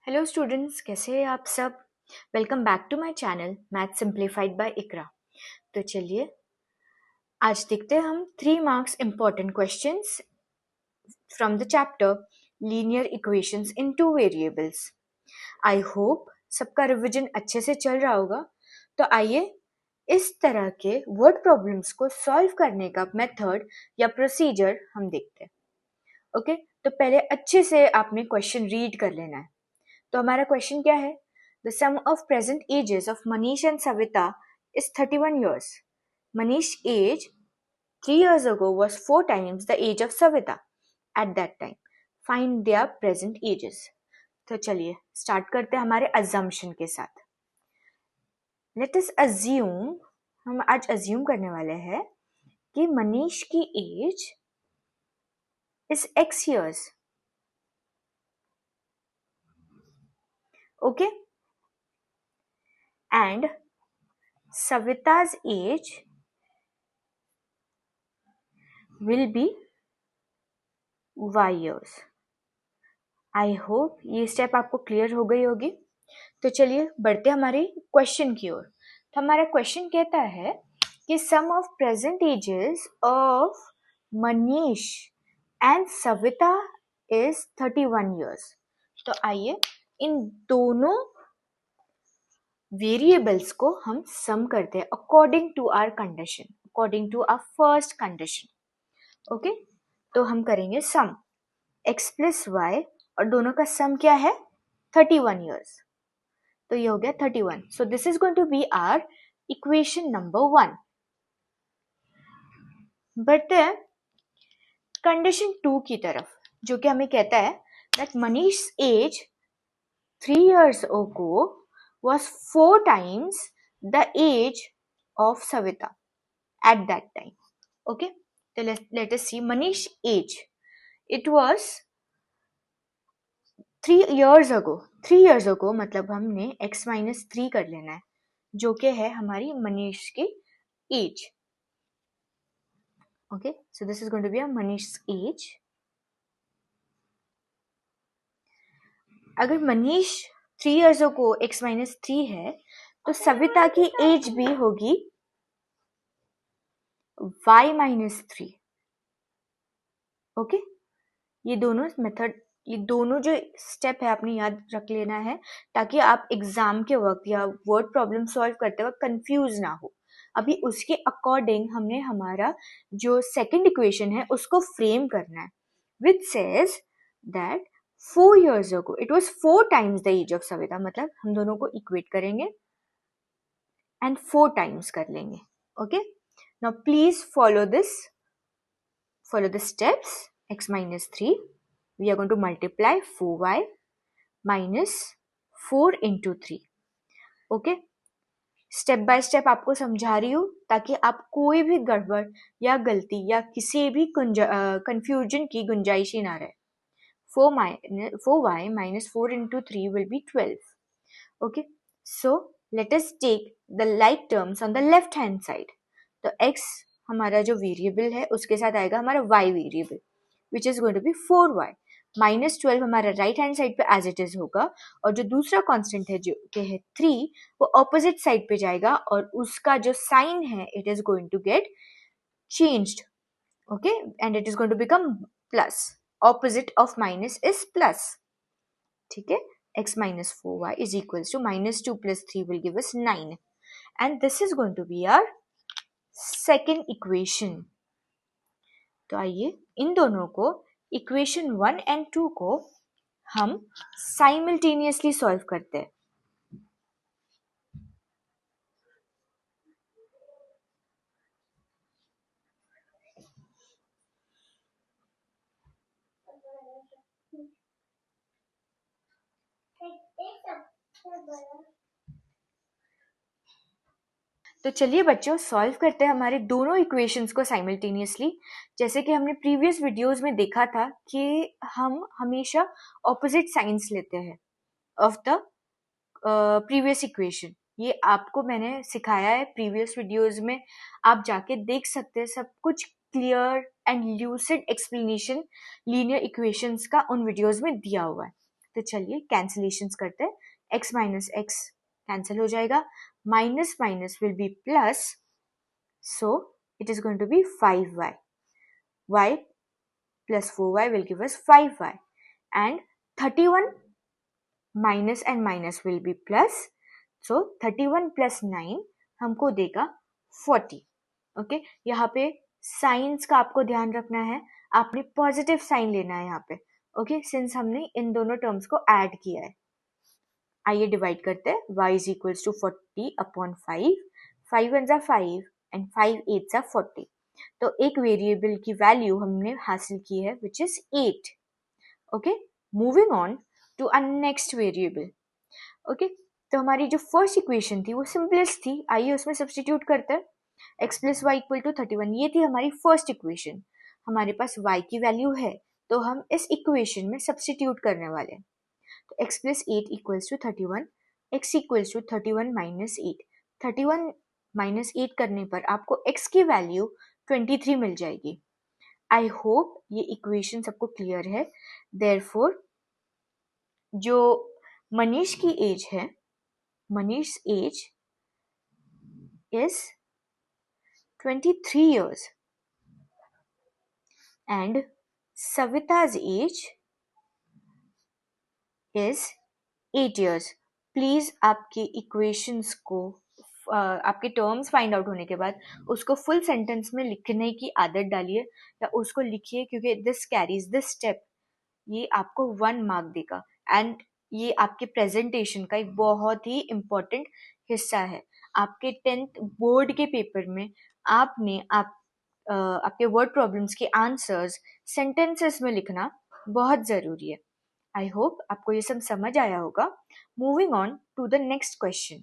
Hello students, कैसे हैं आप सब। Welcome back to my channel math simplified by Iqra. तो चलिए आज देखते हैं हम 3 marks important questions from the chapter linear equations in two variables. I hope सबका रिवीजन अच्छे से चल रहा होगा। तो आइए इस तरह के वर्ड प्रॉब्लम्स को सॉल्व करने का मेथड या प्रोसीजर हम देखते हैं। ओके, तो पहले अच्छे से आपने क्वेश्चन रीड कर लेना है। तो हमारा क्वेश्चन क्या है? The sum of present ages of Manish and Savita is 31 years. Manish age 3 years ago was 4 times the age of Savita at that time. Find their present ages. तो चलिए स्टार्ट करते हैं हमारे assumption के साथ. Let us assume, हम आज assume करने वाले हैं कि मनीष की as is x years. Okay? And Savita's age will be y years. I hope ये स्टेप आपको क्लियर हो गई होगी। तो चलिए बढ़ते हमारे क्वेश्चन की ओर। तो हमारा क्वेश्चन कहता है कि sum of present ages of Manish and Savita is 31 years. तो आइए इन दोनों वेरिएबल्स को हम सम करते हैं according to our condition, according to our first condition. Okay, तो हम करेंगे सम x प्लस वाई और दोनों का सम क्या है 31 years. तो ये हो गया 31. So this is going to be our equation number 1. बढ़ते हैं कंडीशन 2 की तरफ, जो कि हमें कहता है that Manish age 3 years ago was 4 times the age of Savita at that time. Okay, so let us see Manish age. It was 3 years ago. 3 years ago मतलब हमने x minus 3 कर लेना है, जो कि है हमारी मनीष की as. Okay, so this is going to be a Manish's age. अगर Manish 3 years ago x minus 3 है तो सविता की एज भी होगी y minus 3. ओके, ये दोनों मेथड, ये दोनों जो स्टेप है आपने याद रख लेना है ताकि आप एग्जाम के वक्त या वर्ड प्रॉब्लम सॉल्व करते वक्त कंफ्यूज ना हो. अभी उसके अकॉर्डिंग हमने हमारा जो सेकंड इक्वेशन है उसको फ्रेम करना है, which says that 4 years ago it was 4 times the age of Savita. मतलब हम दोनों को इक्वेट करेंगे एंड 4 टाइम्स कर लेंगे. Okay, now please follow the steps. X minus 3, we are going to multiply 4y minus 4 into 3. Okay, step by step आपको समझा रही हूँ ताकि आप कोई भी गड़बड़ या गलती या किसी भी कंफ्यूजन की गुंजाइश ही ना रहे. 4y minus 4 into 3 will be 12. Okay, so let us take the like terms on the left hand side. तो x हमारा जो वेरिएबल है उसके साथ आएगा हमारा y variable, which is going to be 4y. Minus 12 हमारा राइट हैंड साइड पे एज इट इज होगा, और जो दूसरा कांस्टेंट है जो कि है 3 वो ऑपोजिट साइड पे जाएगा और उसका जो साइन है it is going to get changed. Okay, and it is going to become plus. Opposite of minus is plus. ठीक है, x minus 4y is equals to minus 2 plus 3 will give us 9, and this is going to be our second equation. तो आइए इन दोनों को equation 1 and 2 को हम simultaneously solve करते हैं. तो चलिए बच्चों सॉल्व करते हैं हमारे दोनों इक्वेशंस को साइमल्टेनियसली. जैसे कि हमने प्रीवियस वीडियोस में देखा था कि हम हमेशा ऑपोजिट साइंस लेते हैं ऑफ द प्रीवियस इक्वेशन. ये आपको मैंने सिखाया है प्रीवियस वीडियोस में, आप जाके देख सकते हैं. सब कुछ clear and lucid explanation linear equations का उन वीडियोस में दिया हुआ है. तो चलिए कैंसिलेशंस करते हैं. x माइनस x कैंसिल हो जाएगा. Minus minus will be plus, so it is going to be 5y. y plus 4y will give us 5y. And 31 minus and minus will be plus, so 31 plus 9 हमको देगा 40. Okay, यहाँ पे science का आपको ध्यान रखना है, आपने पॉजिटिव साइन लेना है यहाँ पे. ओके, सिंस हमने इन दोनों टर्म्स को ऐड किया है. आइए डिवाइड करते हैं. y is equals to 40 upon 5. 5 1 5 and 5 8 40. तो एक वेरिएबल की वैल्यू हमने हासिल की है which is 8. Okay, moving on to a next variable. Okay, तो हमारी जो फर्स्ट इक्वेशन थी वो सिंपलेस्ट थी. आइए उसमें सब्स्टिट्यूट करते हैं. x plus y equal to 31, ये थी हमारी फर्स्ट इक्वेशन. हमारे पास y की वैल्यू है तो हम इस इक्वेशन में सब्स्टिट्यूट करने वाले हैं. तो x plus 8 equals to 31, x equals to 31 minus 8. 31 minus 8 करने पर आपको x की वैल्यू 23 मिल जाएगी. आई होप ये इक्वेशन सबको क्लियर है. देयरफॉर जो मनीष की एज है, Manish age is 23 years and Savita's age is 8 years. Please आपके इक्वेशंस को आपके टर्म्स फाइंड आउट होने के बाद उसको फुल सेंटेंस में लिखने की आदत डालिए या उसको लिखिए, क्योंकि दिस कैरीज दिस स्टेप, ये आपको 1 मार्क देगा. एंड ये आपके प्रेजेंटेशन का एक बहुत ही इम्पोर्टेंट हिस्सा है. आपके 10th बोर्ड के पेपर में आपने आपके वर्ड प्रॉब्लम्स के आंसर्स सेंटेंसेस में लिखना बहुत ज़रूरी है. आई होप आपको ये सब समझ आया होगा. Moving on to the next question.